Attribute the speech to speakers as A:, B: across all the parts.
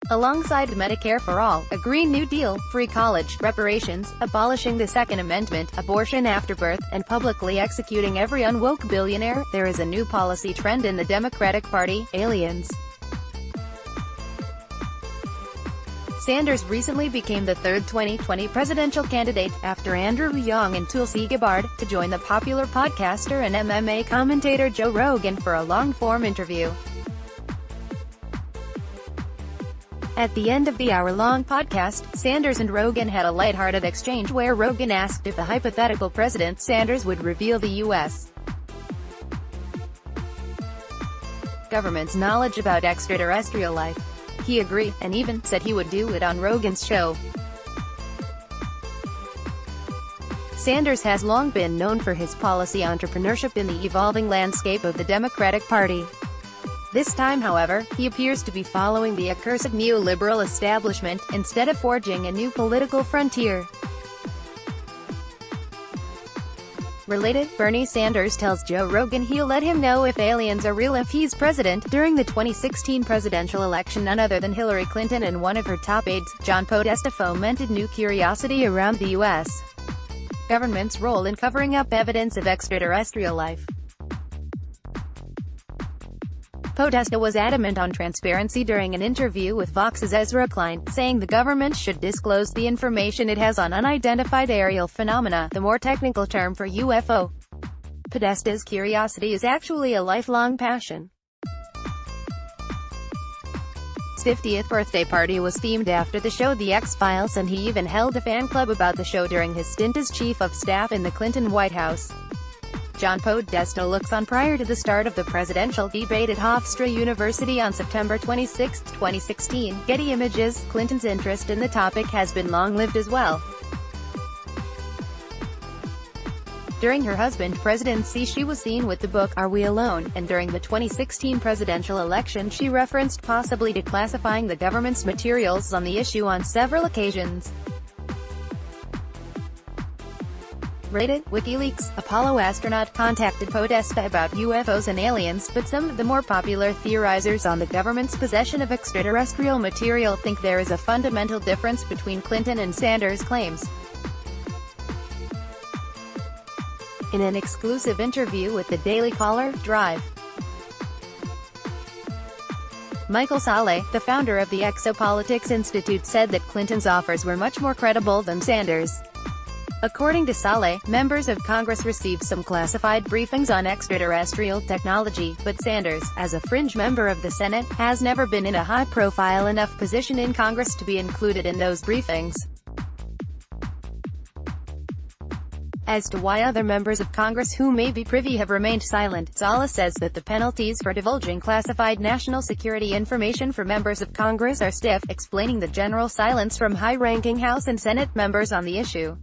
A: Alongside Medicare for All, a Green New Deal, free college, reparations, abolishing the Second Amendment, abortion after birth, and publicly executing every unwoke billionaire, there is a new policy trend in the Democratic Party: aliens. Sanders recently became the third 2020 presidential candidate, after Andrew Yang and Tulsi Gabbard, to join the popular podcaster and MMA commentator Joe Rogan for a long-form interview. At the end of the hour-long podcast, Sanders and Rogan had a lighthearted exchange where Rogan asked if the hypothetical president Sanders would reveal the U.S. government's knowledge about extraterrestrial life. He agreed, and even said he would do it on Rogan's show. Sanders has long been known for his policy entrepreneurship in the evolving landscape of the Democratic Party. This time, however, he appears to be following the accursed neoliberal establishment, instead of forging a new political frontier. Related, Bernie Sanders tells Joe Rogan he'll let him know if aliens are real if he's president. During the 2016 presidential election, none other than Hillary Clinton and one of her top aides, John Podesta, fomented new curiosity around the U.S. government's role in covering up evidence of extraterrestrial life. Podesta was adamant on transparency during an interview with Vox's Ezra Klein, saying the government should disclose the information it has on unidentified aerial phenomena, the more technical term for UFO. Podesta's curiosity is actually a lifelong passion. His 50th birthday party was themed after the show The X-Files, and he even held a fan club about the show during his stint as chief of staff in the Clinton White House. John Podesta looks on prior to the start of the presidential debate at Hofstra University on September 26, 2016. Getty Images. Clinton's interest in the topic has been long-lived as well. During her husband's presidency, she was seen with the book Are We Alone?, and during the 2016 presidential election she referenced possibly declassifying the government's materials on the issue on several occasions. Rated, WikiLeaks. Apollo astronaut contacted Podesta about UFOs and aliens, but some of the more popular theorizers on the government's possession of extraterrestrial material think there is a fundamental difference between Clinton and Sanders' claims. In an exclusive interview with the Daily Caller, Drive, Michael Saleh, the founder of the Exopolitics Institute, said that Clinton's offers were much more credible than Sanders'. According to Saleh, members of Congress received some classified briefings on extraterrestrial technology, but Sanders, as a fringe member of the Senate, has never been in a high-profile enough position in Congress to be included in those briefings. As to why other members of Congress who may be privy have remained silent, Saleh says that the penalties for divulging classified national security information for members of Congress are stiff, explaining the general silence from high-ranking House and Senate members on the issue.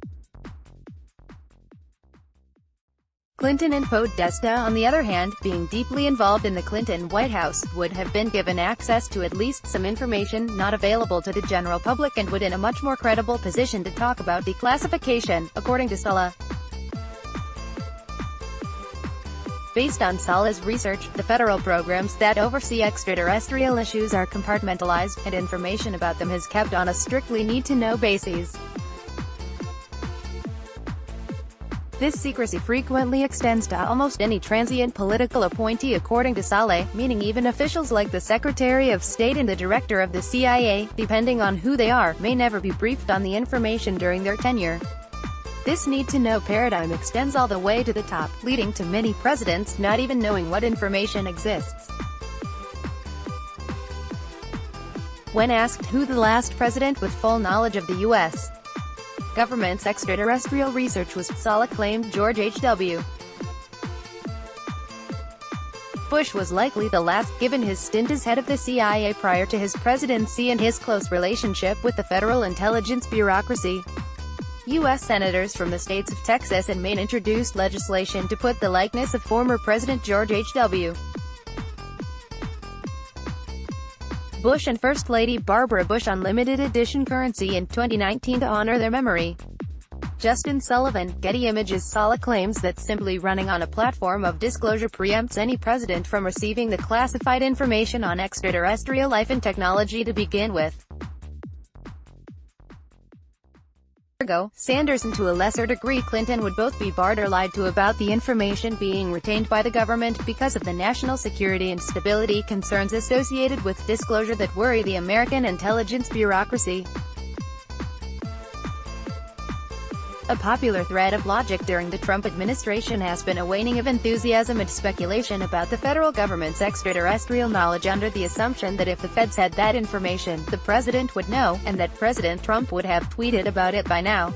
A: Clinton and Podesta, on the other hand, being deeply involved in the Clinton White House, would have been given access to at least some information not available to the general public and would in a much more credible position to talk about declassification, according to Saleh. Based on Saleh's research, the federal programs that oversee extraterrestrial issues are compartmentalized, and information about them is kept on a strictly need-to-know basis. This secrecy frequently extends to almost any transient political appointee, according to Saleh, meaning even officials like the Secretary of State and the Director of the CIA, depending on who they are, may never be briefed on the information during their tenure. This need-to-know paradigm extends all the way to the top, leading to many presidents not even knowing what information exists. When asked who the last president with full knowledge of the U.S. government's extraterrestrial research was, Saleh claimed George H.W. Bush was likely the last, given his stint as head of the CIA prior to his presidency and his close relationship with the federal intelligence bureaucracy. U.S. senators from the states of Texas and Maine introduced legislation to put the likeness of former President George H.W. Bush and First Lady Barbara Bush on limited edition currency in 2019 to honor their memory. Justin Sullivan, Getty Images. Sala claims that simply running on a platform of disclosure preempts any president from receiving the classified information on extraterrestrial life and technology to begin with. Ergo, Sanders and to a lesser degree Clinton would both be barred or lied to about the information being retained by the government because of the national security and stability concerns associated with disclosure that worry the American intelligence bureaucracy. A popular thread of logic during the Trump administration has been a waning of enthusiasm and speculation about the federal government's extraterrestrial knowledge under the assumption that if the feds had that information, the president would know, and that President Trump would have tweeted about it by now.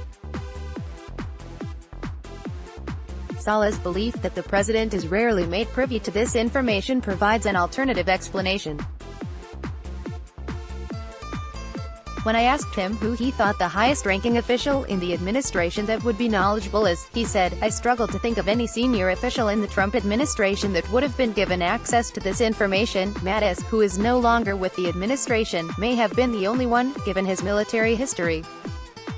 A: Sala's belief that the president is rarely made privy to this information provides an alternative explanation. When I asked him who he thought the highest-ranking official in the administration that would be knowledgeable is, he said, I struggle to think of any senior official in the Trump administration that would have been given access to this information. Mattis, who is no longer with the administration, may have been the only one, given his military history.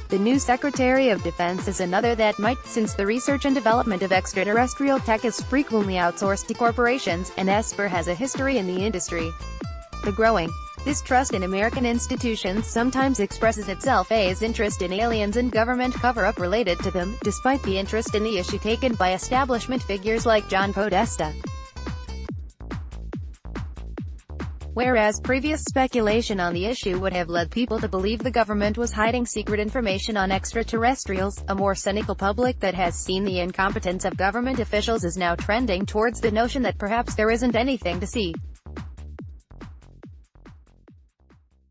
A: The new Secretary of Defense is another that might, since the research and development of extraterrestrial tech is frequently outsourced to corporations, and Esper has a history in the industry. The growing distrust in American institutions sometimes expresses itself as interest in aliens and government cover-up related to them, despite the interest in the issue taken by establishment figures like John Podesta. Whereas previous speculation on the issue would have led people to believe the government was hiding secret information on extraterrestrials, a more cynical public that has seen the incompetence of government officials is now trending towards the notion that perhaps there isn't anything to see.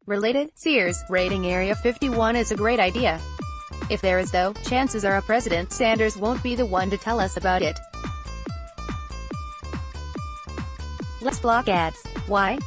A: Related, Sears, raiding Area 51 is a great idea. If there is though, chances are President Sanders won't be the one to tell us about it. Let's block ads. Why?